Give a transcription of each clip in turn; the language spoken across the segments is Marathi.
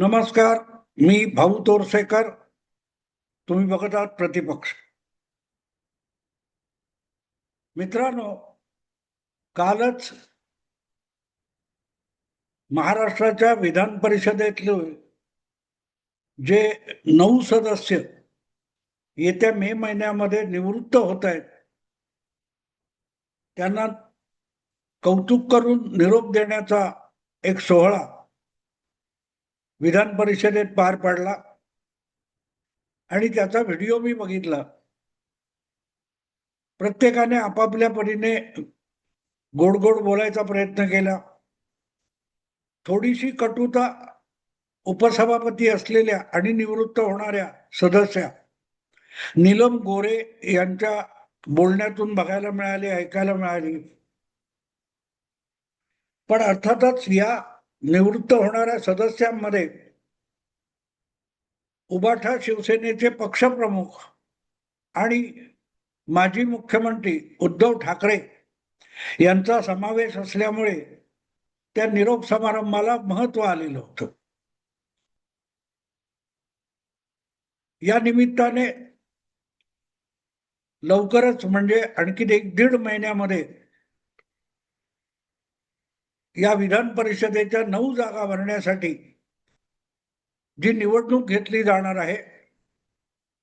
नमस्कार. मी भाऊ तोरसेकर. तुम्ही बघत आहात प्रतिपक्ष. मित्रांनो, कालच महाराष्ट्राच्या विधान परिषदेतले जे 9 सदस्य येत्या मे महिन्यामध्ये निवृत्त होत आहेत, त्यांना कौतुक करून निरोप देण्याचा एक सोहळा विधान परिषदेत पार पडला आणि त्याचा व्हिडिओ मी बघितला. प्रत्येकाने आपापल्या परीने गोड गोड बोलायचा प्रयत्न केला. थोडीशी कटुता उपसभापती असलेल्या आणि निवृत्त होणाऱ्या सदस्या नीलम गोरे यांच्या बोलण्यातून बघायला मिळाली, ऐकायला मिळाली. पण अर्थातच या निवृत्त होणाऱ्या सदस्यांमध्ये उबाठा शिवसेनेचे पक्षप्रमुख आणि माजी मुख्यमंत्री उद्धव ठाकरे यांचा समावेश असल्यामुळे त्या निरोप समारंभाला महत्व आलेलं होतं. या निमित्ताने लवकरच म्हणजे आणखी 1-1.5 महिन्यामध्ये या विधान परिषदेच्या 9 जागा भरण्यासाठी जी निवडणूक घेतली जाणार आहे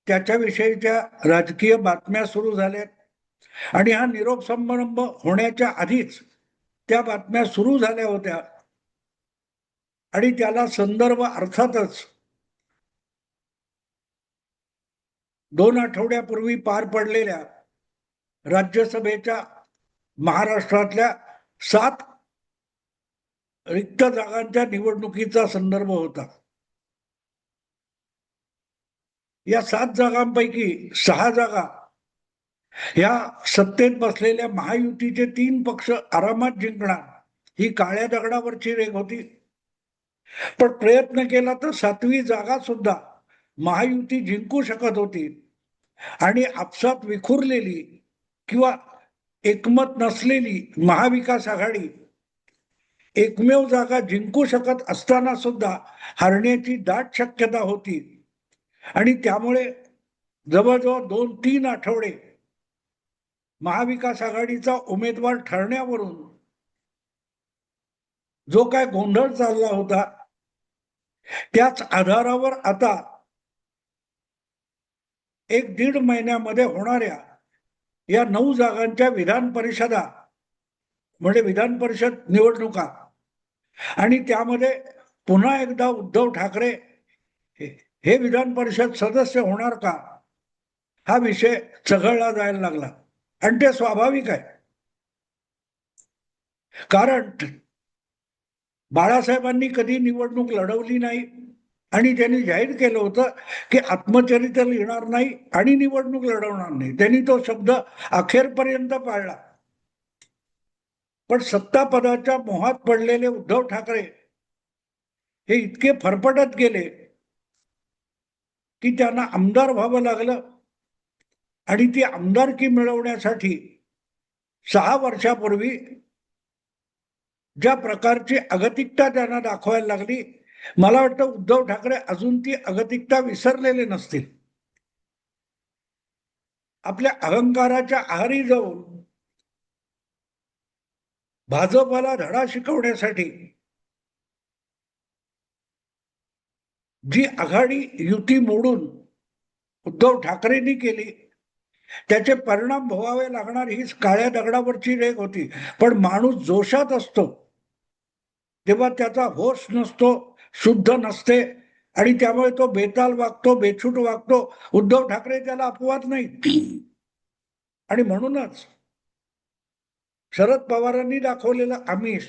त्याच्याविषयीच्या राजकीय बातम्या सुरू झाल्यात आणि हा निरोप समारंभ होण्याच्या आधीच त्या बातम्या सुरू झाल्या होत्या आणि त्याला संदर्भ अर्थातच 2 आठवड्यापूर्वी पार पडलेल्या राज्यसभेच्या महाराष्ट्रातल्या 7 रिक्त जागांच्या निवडणुकीचा संदर्भ होता. या 7 जागांपैकी 6 जागा ह्या सत्तेत बसलेल्या महायुतीचे 3 पक्ष आरामात जिंकणार ही काळ्या दगडावरची रेघ होती. पण प्रयत्न केला तर 7वी जागा सुद्धा महायुती जिंकू शकत होती आणि आपसात विखुरलेली किंवा एकमत नसलेली महाविकास आघाडी एकमेव जागा जिंकू शकत असताना सुद्धा हरण्याची दाट शक्यता होती आणि त्यामुळे जवळजवळ 2-3 आठवडे महाविकास आघाडीचा उमेदवार ठरण्यावरून जो काय गोंधळ चालला होता त्याच आधारावर आता 1-1.5 महिन्यामध्ये होणाऱ्या या 9 जागांच्या विधान परिषदा म्हणजे विधान परिषद निवडणुका आणि त्यामध्ये पुन्हा एकदा उद्धव ठाकरे हे विधान परिषद सदस्य होणार का हा विषय चघळला जायला लागला. आणि ते स्वाभाविक आहे, कारण बाळासाहेबांनी कधी निवडणूक लढवली नाही आणि त्यांनी जाहीर केलं होतं की आत्मचरित्र लिहिणार नाही आणि निवडणूक लढवणार नाही. त्यांनी तो शब्द अखेरपर्यंत पाळला. पण सत्ता पदाच्या मोहात पडलेले उद्धव ठाकरे हे इतके फरफटत गेले की त्यांना आमदार व्हावं लागलं आणि ती आमदारकी मिळवण्यासाठी 6 वर्षापूर्वी ज्या प्रकारची अगतिकता त्यांना दाखवायला लागली, मला वाटतं उद्धव ठाकरे अजून ती अगतिकता विसरलेले नसतील. आपल्या अहंकाराच्या आहारी जाऊन भाजपला धडा शिकवण्यासाठी जी आघाडी युती मोडून उद्धव ठाकरेंनी केली त्याचे परिणाम भोगावे लागणार ही काळ्या दगडावरची रेघ होती. पण माणूस जोशात असतो तेव्हा त्याचा होश नसतो, शुद्ध नसते आणि त्यामुळे तो बेताल वागतो, बेछूट वागतो. उद्धव ठाकरे त्याला अपवाद नाही आणि म्हणूनच शरद पवारांनी दाखवलेलं आमिष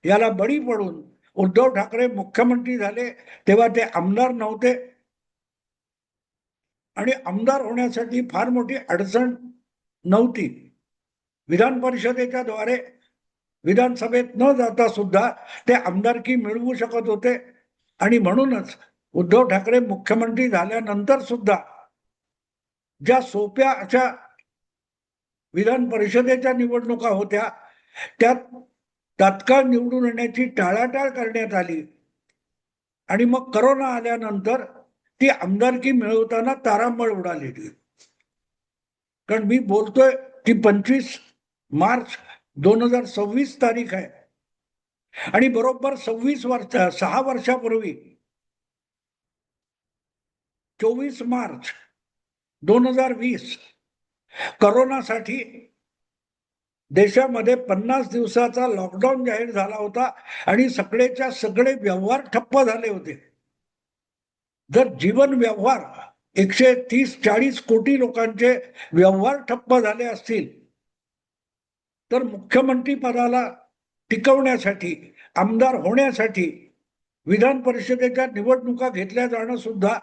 याला बळी पडून उद्धव ठाकरे मुख्यमंत्री झाले तेव्हा ते आमदार नव्हते आणि आमदार होण्यासाठी फार मोठी अडचण नव्हती. विधान परिषदेच्या द्वारे विधानसभेत न जाता सुद्धा ते आमदारकी मिळवू शकत होते आणि म्हणूनच उद्धव ठाकरे मुख्यमंत्री झाल्यानंतर सुद्धा ज्या सोप्या अशा विधान परिषदेच्या निवडणुका होत्या त्यात तात्काळ निवडून येण्याची टाळाटाळ करण्यात आली आणि मग करोना आल्यानंतर ती आमदारकी मिळवताना तारांबळ उडालेली. कारण मी बोलतोय ती 25 मार्च 2026 तारीख आहे आणि बरोबर 6 वर्षापूर्वी 24 मार्च 2020 करोनासाठी देशामध्ये 50 दिवसाचा लॉकडाऊन जाहीर झाला होता आणि सगळेच्या सगळे व्यवहार ठप्प झाले होते. जर जीवन व्यवहार 130-140 कोटी लोकांचे व्यवहार ठप्प झाले असतील तर मुख्यमंत्री पदाला टिकवण्यासाठी, आमदार होण्यासाठी विधान परिषदेच्या निवडणुका घेतल्या जाणं सुद्धा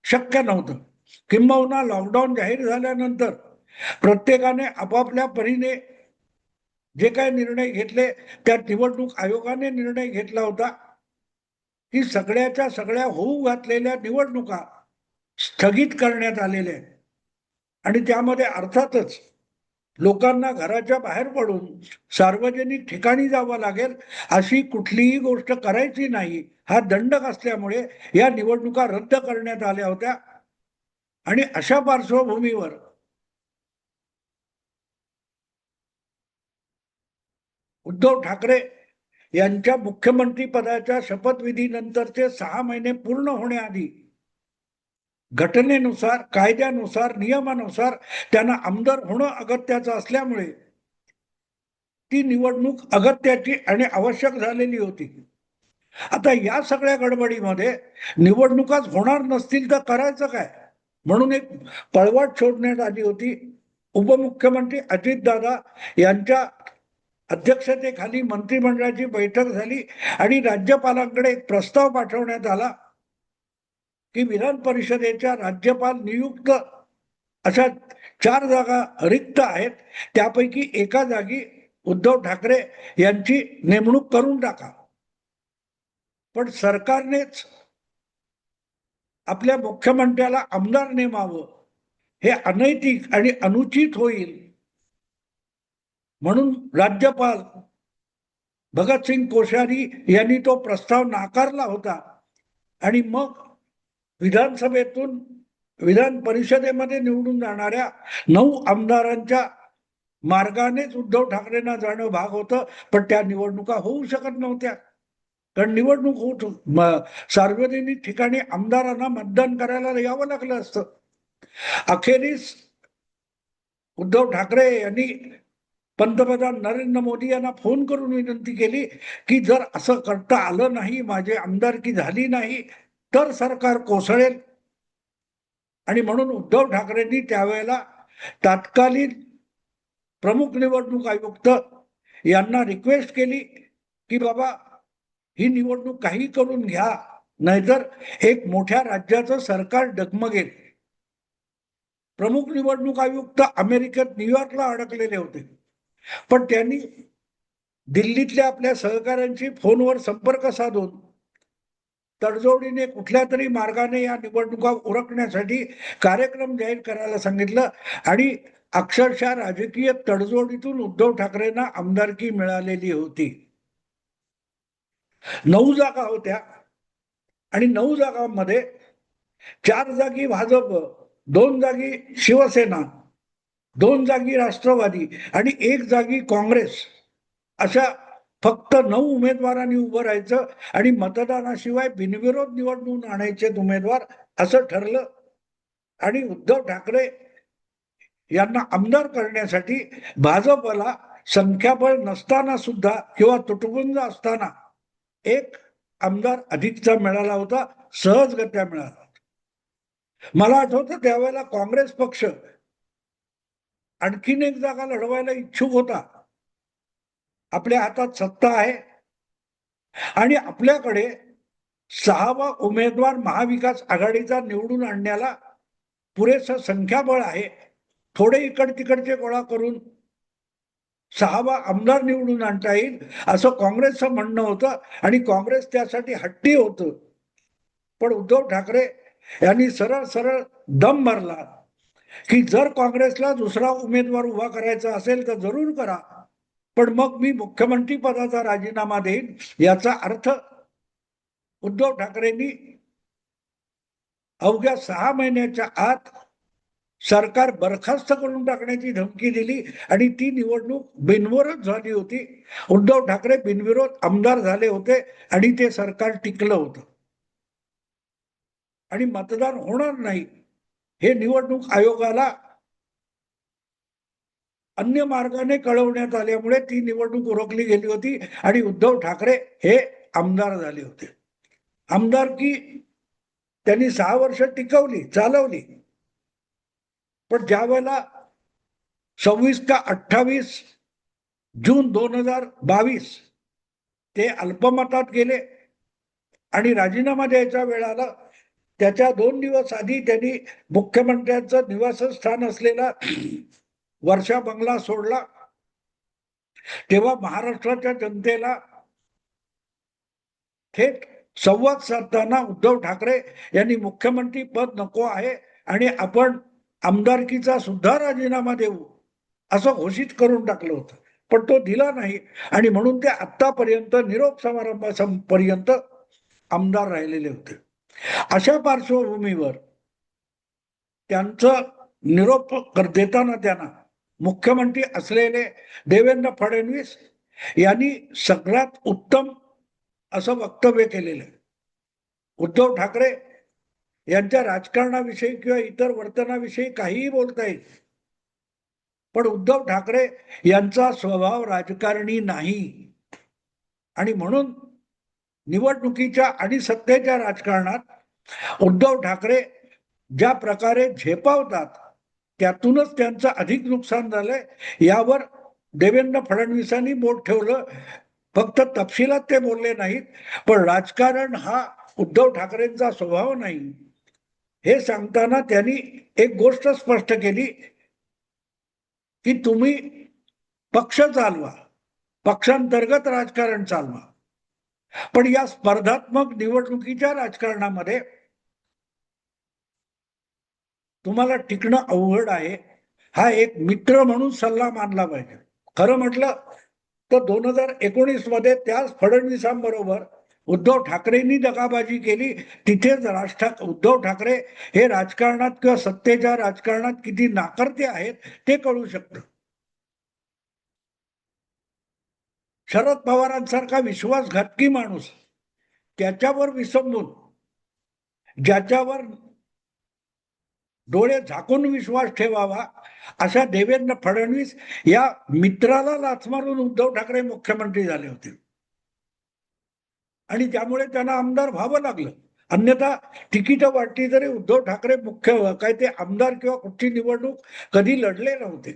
शक्य नव्हतं. किंबहुना लॉकडाऊन जाहीर झाल्यानंतर प्रत्येकाने आपापल्या परीने जे काही निर्णय घेतले, त्यात निवडणूक आयोगाने निर्णय घेतला होता की सगळ्याच्या सगळ्या होऊ घातलेल्या निवडणुका स्थगित करण्यात आलेल्या आहेत. आणि त्यामध्ये अर्थातच लोकांना घराच्या बाहेर पडून सार्वजनिक ठिकाणी जावं लागेल अशी कुठलीही गोष्ट करायची नाही हा दंडक असल्यामुळे या निवडणुका रद्द करण्यात आल्या होत्या. आणि अशा पार्श्वभूमीवर उद्धव ठाकरे यांच्या मुख्यमंत्री पदाच्या शपथविधीनंतरचे 6 महिने पूर्ण होण्याआधी घटनेनुसार, कायद्यानुसार, नियमानुसार त्यांना आमदार होणं अगत्याचं असल्यामुळे ती निवडणूक अगत्याची आणि आवश्यक झालेली होती. आता या सगळ्या गडबडीमध्ये निवडणुकाच होणार नसतील तर करायचं काय, म्हणून एक पळवाट शोधण्यात आली होती. उपमुख्यमंत्री अजितदादा यांच्या अध्यक्षतेखाली मंत्रिमंडळाची बैठक झाली आणि राज्यपालांकडे एक प्रस्ताव पाठवण्यात आला की विधान परिषदेच्या राज्यपाल नियुक्त अशा 4 जागा रिक्त आहेत, त्यापैकी एका जागी उद्धव ठाकरे यांची नेमणूक करून टाका. पण सरकारनेच आपल्या मुख्यमंत्र्याला आमदार नेमावं हे अनैतिक आणि अनुचित होईल म्हणून राज्यपाल भगतसिंग कोश्यारी यांनी तो प्रस्ताव नाकारला होता. आणि मग विधानसभेतून विधान परिषदेमध्ये निवडून जाणाऱ्या 9 आमदारांच्या मार्गानेच उद्धव ठाकरेंना जाणं भाग होतं. पण त्या निवडणुका होऊ शकत नव्हत्या, कारण निवडणूक होत सार्वजनिक ठिकाणी आमदारांना मतदान करायला यावं लागलं असतं. अखेरीस उद्धव ठाकरे यांनी पंतप्रधान नरेंद्र मोदी यांना फोन करून विनंती केली की जर असं करता आलं नाही, माझी आमदारकी झाली नाही तर सरकार कोसळेल. आणि म्हणून उद्धव ठाकरेंनी त्यावेळेला तात्कालीन प्रमुख निवडणूक आयुक्त यांना रिक्वेस्ट केली की बाबा ही निवडणूक काही करून घ्या, नाहीतर एक मोठ्या राज्याचं सरकार डगमगेल. प्रमुख निवडणूक आयुक्त अमेरिकेत न्यूयॉर्कला अडकलेले होते, पण त्यांनी दिल्लीतल्या आपल्या सहकाऱ्यांशी फोनवर संपर्क साधून तडजोडीने कुठल्या तरी मार्गाने या निवडणुका उरकण्यासाठी कार्यक्रम जाहीर करायला सांगितलं. आणि अक्षरशः राजकीय तडजोडीतून उद्धव ठाकरेंना आमदारकी मिळालेली होती. 9 जागा होत्या आणि 9 जागांमध्ये 4 जागी भाजप, 2 जागी शिवसेना, 2 जागी राष्ट्रवादी आणि 1 जागी काँग्रेस, अशा फक्त 9 उमेदवारांनी उभं राहायचं आणि मतदानाशिवाय बिनविरोध निवडणूक आणायचे उमेदवार असं ठरलं. आणि उद्धव ठाकरे यांना आमदार करण्यासाठी भाजपला संख्याबळ नसताना सुद्धा किंवा तुटपुंज असताना एक आमदार अधिकचा मिळाला होता, सहजगत्या मिळाला. मला आठवतं त्यावेळेला काँग्रेस पक्ष आणखीन एक जागा लढवायला इच्छुक होता. आपल्या हातात सत्ता आहे आणि आपल्याकडे 6वा उमेदवार महाविकास आघाडीचा निवडून आणण्याला पुरेसं संख्याबळ आहे. थोडे इकड तिकडचे गोळा करून 6वा आमदार निवडून आणता येईल असं काँग्रेसचं म्हणणं होतं आणि काँग्रेस त्यासाठी हट्टी होतं. पण उद्धव ठाकरे यांनी सरळ सरळ दम भरला की जर काँग्रेसला दुसरा उमेदवार उभा करायचा असेल तर जरूर करा, पण मग मी मुख्यमंत्री पदाचा राजीनामा देईन. याचा अर्थ उद्धव ठाकरेंनी अवघ्या 6 महिन्याच्या आत सरकार बरखास्त करून टाकण्याची धमकी दिली आणि ती निवडणूक बिनविरोध झाली होती. उद्धव ठाकरे बिनविरोध आमदार झाले होते आणि ते सरकार टिकलं होतं आणि मतदान होणार नाही हे निवडणूक आयोगाला अन्य मार्गाने कळवण्यात आल्यामुळे ती निवडणूक रोखली गेली होती आणि उद्धव ठाकरे हे आमदार झाले होते. आमदारकी त्यांनी 6 वर्ष टिकवली, चालवली. पण ज्या वेळेला 26 का 28 जून 2022 ते अल्पमतात गेले आणि राजीनामा द्यायच्या वेळाला त्याच्या 2 दिवस आधी त्यांनी मुख्यमंत्र्यांचं निवासस्थान असलेला वर्षा बंगला सोडला. तेव्हा महाराष्ट्राच्या जनतेला थेट संवाद साधताना उद्धव ठाकरे यांनी मुख्यमंत्री पद नको आहे आणि आपण आमदारकीचा सुद्धा राजीनामा देऊ असं घोषित करून टाकलं होतं. पण तो दिला नाही आणि म्हणून ते आतापर्यंत निरोप समारंभापर्यंत आमदार राहिलेले होते. अशा पार्श्वभूमीवर त्यांचं निरोप देताना त्यांना मुख्यमंत्री असलेले देवेंद्र फडणवीस यांनी सगळ्यात उत्तम असं वक्तव्य केलेलं आहे. उद्धव ठाकरे यांच्या राजकारणाविषयी किंवा इतर वर्तनाविषयी काहीही बोलता येईल, पण उद्धव ठाकरे यांचा स्वभाव राजकारणी नाही आणि म्हणून निवडणुकीच्या आणि सत्तेच्या राजकारणात उद्धव ठाकरे ज्या प्रकारे झेपावतात त्यातूनच त्यांचं अधिक नुकसान झालंय. यावर देवेंद्र फडणवीसांनी बोट ठेवलं. फक्त तपशिलात ते बोलले नाहीत, पण राजकारण हा उद्धव ठाकरेंचा स्वभाव नाही हे सांगताना त्यांनी एक गोष्ट स्पष्ट केली की तुम्ही पक्ष चालवा, पक्षांतर्गत राजकारण चालवा, पण या स्पर्धात्मक निवडणुकीच्या राजकारणामध्ये तुम्हाला टिकणं अवघड आहे. हा एक मित्र म्हणून सल्ला मानला पाहिजे. खरं म्हटलं तर 2019 मध्ये त्याच फडणवीसांबरोबर उद्धव ठाकरेंनी दगाबाजी केली. तिथेच उद्धव ठाकरे हे राजकारणात किंवा सत्तेच्या राजकारणात किती नाकर्ते आहेत ते कळू शकतं. शरद पवारांसारखा विश्वासघातकी माणूस त्याच्यावर विसंबून ज्याच्यावर डोळे झाकून विश्वास ठेवावा अशा देवेंद्र फडणवीस या मित्राला लाथ मारून उद्धव ठाकरे मुख्यमंत्री झाले होते आणि त्यामुळे त्यांना आमदार व्हावं लागलं. अन्यथा तिकीट वाटली तरी उद्धव ठाकरे मुख्य काय ते आमदार किंवा कुठची निवडणूक कधी लढले नव्हते.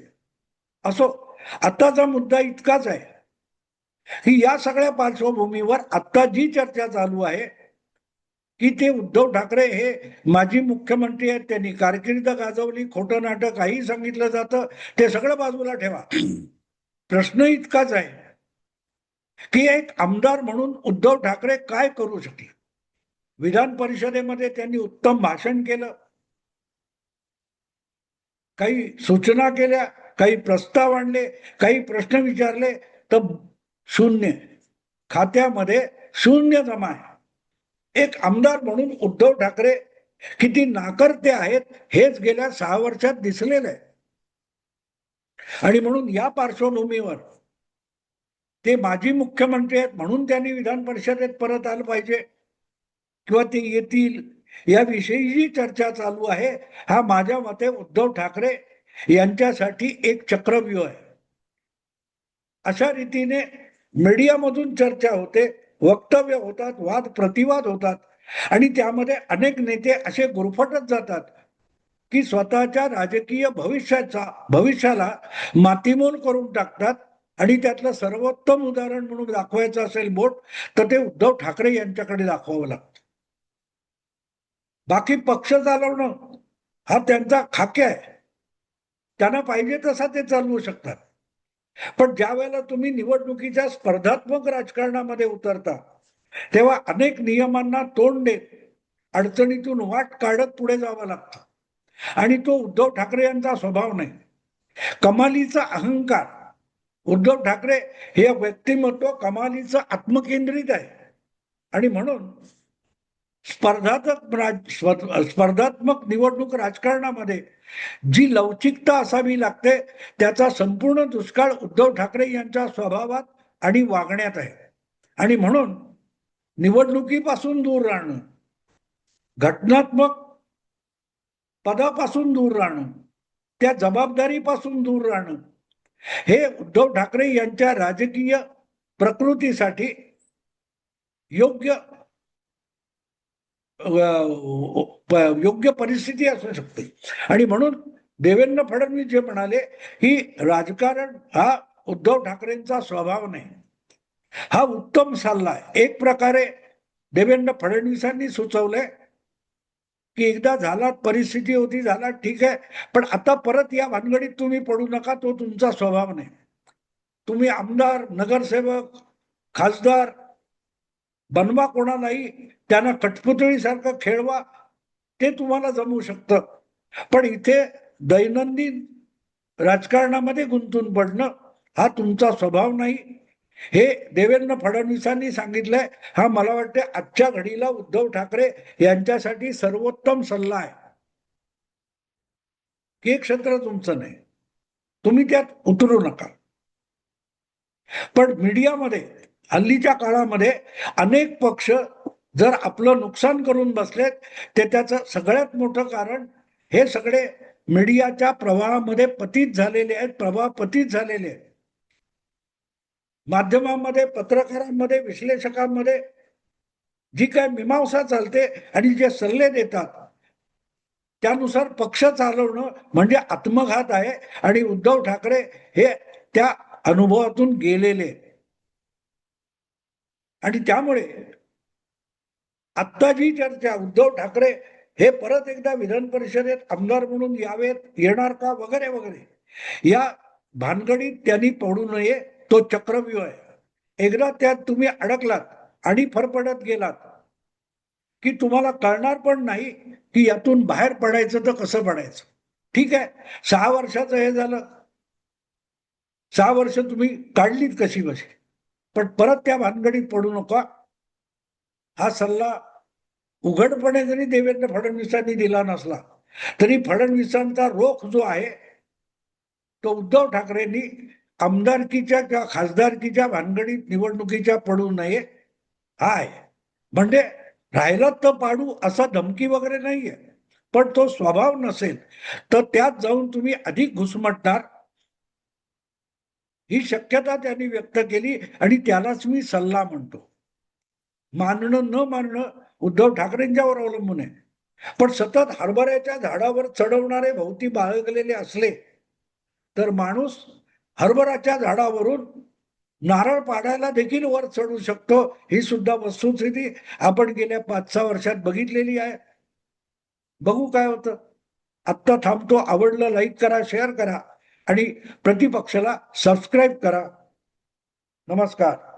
असो, आताचा मुद्दा इतकाच आहे की या सगळ्या पार्श्वभूमीवर आता जी चर्चा चालू आहे की ते उद्धव ठाकरे हे माजी मुख्यमंत्री आहेत, त्यांनी कारकीर्द गाजवली, खोटं नाटक काही सांगितलं जातं, ते सगळं बाजूला ठेवा. प्रश्न इतकाच आहे की एक आमदार म्हणून उद्धव ठाकरे काय करू शकले. विधान परिषदेमध्ये त्यांनी उत्तम भाषण केलं, काही सूचना केल्या, काही प्रस्ताव आणले, काही प्रश्न विचारले, तर शून्य, खात्यामध्ये शून्य जमा आहे. एक आमदार म्हणून उद्धव ठाकरे किती नाकर्ते आहेत हेच गेल्या 6 वर्षात दिसलेलं आहे आणि म्हणून या पार्श्वभूमीवर ते माजी मुख्यमंत्री आहेत म्हणून त्यांनी विधान परिषदेत परत आलं पाहिजे किंवा ते येतील याविषयी जी चर्चा चालू आहे हा माझ्या मते उद्धव ठाकरे यांच्यासाठी एक चक्रव्यूह आहे. अशा रीतीने मीडियामधून चर्चा होते, वक्तव्य होतात, वाद प्रतिवाद होतात आणि त्यामध्ये अनेक नेते असे गुरफटत जातात की स्वतःच्या राजकीय भविष्याला मातीमोल करून टाकतात आणि त्यातलं सर्वोत्तम उदाहरण म्हणून दाखवायचं असेल बोट तर ते उद्धव ठाकरे यांच्याकडे दाखवावं लागतं. बाकी पक्ष चालवणं हा त्यांचा खाक्या आहे, त्यांना पाहिजे तसा ते चालवू शकतात. पण ज्या वेळेला तुम्ही निवडणुकीच्या स्पर्धात्मक राजकारणामध्ये उतरता तेव्हा अनेक नियमांना तोंड देत अडचणीतून वाट काढत पुढे जावं लागतं आणि तो उद्धव ठाकरे यांचा स्वभाव नाही. कमालीचा अहंकार, उद्धव ठाकरे हे व्यक्तिमत्व कमालीचं आत्मकेंद्रित आहे आणि म्हणून स्पर्धात्मक निवडणूक राजकारणामध्ये जी लवचिकता असावी लागते त्याचा संपूर्ण दुष्काळ उद्धव ठाकरे यांच्या स्वभावात आणि वागण्यात आहे. आणि म्हणून निवडणुकीपासून दूर राहणं, घटनात्मक पदापासून दूर राहणं, त्या जबाबदारीपासून दूर राहणं, हे उद्धव ठाकरे यांच्या राजकीय प्रकृतीसाठी योग्य योग्य परिस्थिती असू शकते. आणि म्हणून देवेंद्र फडणवीस जे म्हणाले की राजकारण हा उद्धव ठाकरेंचा स्वभाव नाही, हा उत्तम सल्ला आहे. एक प्रकारे देवेंद्र फडणवीसांनी सुचवलंय की एकदा झाला, परिस्थिती होती, झाला, ठीक आहे, पण आता परत या भानगडीत तुम्ही पडू नका, तो तुमचा स्वभाव नाही. तुम्ही आमदार, नगरसेवक, खासदार बनवा कोणालाही, त्यांना कठपुतळीसारखं खेळवा, ते तुम्हाला जमू शकतं. पण इथे दैनंदिन राजकारणामध्ये गुंतून पडणं हा तुमचा स्वभाव नाही, हे देवेंद्र फडणवीसांनी सांगितलंय. हा मला वाटतं आजच्या घडीला उद्धव ठाकरे यांच्यासाठी सर्वोत्तम सल्ला आहे की हे क्षेत्र तुमचं नाही, तुम्ही त्यात उतरू नका. पण मीडियामध्ये हल्लीच्या काळामध्ये अनेक पक्ष जर आपलं नुकसान करून बसलेत, ते त्याचं सगळ्यात मोठं कारण हे सगळे मीडियाच्या प्रवाहामध्ये पतित झालेले आहेत, प्रवाह पतित झालेले आहेत. माध्यमांमध्ये, पत्रकारांमध्ये, विश्लेषकांमध्ये जी काय मीमांसा चालते आणि जे सल्ले देतात त्यानुसार पक्ष चालवणं म्हणजे आत्मघात आहे. आणि उद्धव ठाकरे हे त्या अनुभवातून गेलेले. आणि त्यामुळे आत्ता जी चर्चा उद्धव ठाकरे हे परत एकदा विधान परिषदेत आमदार म्हणून यावेत, येणार का, वगैरे वगैरे, या भानगडीत त्यांनी पडू नये. तो चक्रव्यूह आहे. एकदा त्यात तुम्ही अडकलात आणि फरफडत गेलात की तुम्हाला कळणार पण नाही की यातून बाहेर पडायचं तर कसं पडायचं. ठीक आहे, 6 वर्षाचं हे झालं, 6 वर्ष तुम्ही काढलीत कशी बशी, पण परत त्या भानगडीत पडू नका. हा सल्ला उघडपणे जरी देवेंद्र फडणवीसांनी दिला नसला तरी फडणवीसांचा रोख जो आहे तो उद्धव ठाकरेंनी आमदारकीच्या किंवा खासदारकीच्या भानगडीत निवडणुकीच्या पडू नये हा आहे. म्हणजे राहिलं तर पाडू असा धमकी वगैरे नाहीये, पण तो स्वभाव नसेल तर त्यात जाऊन तुम्ही अधिक घुसमटणार, ही शक्यता त्यांनी व्यक्त केली. आणि त्यालाच मी सल्ला म्हणतो. मानणं न मानणं उद्धव ठाकरेंच्यावर अवलंबून आहे. पण सतत हरभऱ्याच्या झाडावर चढवणारे भोवती बाळगलेले असले तर माणूस हरभराच्या झाडावरून नारळ पाडायला देखील वर चढू शकतो. ही सुद्धा वस्तुस्थिती आपण गेल्या 5-6 वर्षात बघितलेली आहे. बघू काय होतं. आत्ता थांबतो. आवडलं लाईक करा, शेअर करा आणि प्रतिपक्षाला सबस्क्राईब करा. नमस्कार.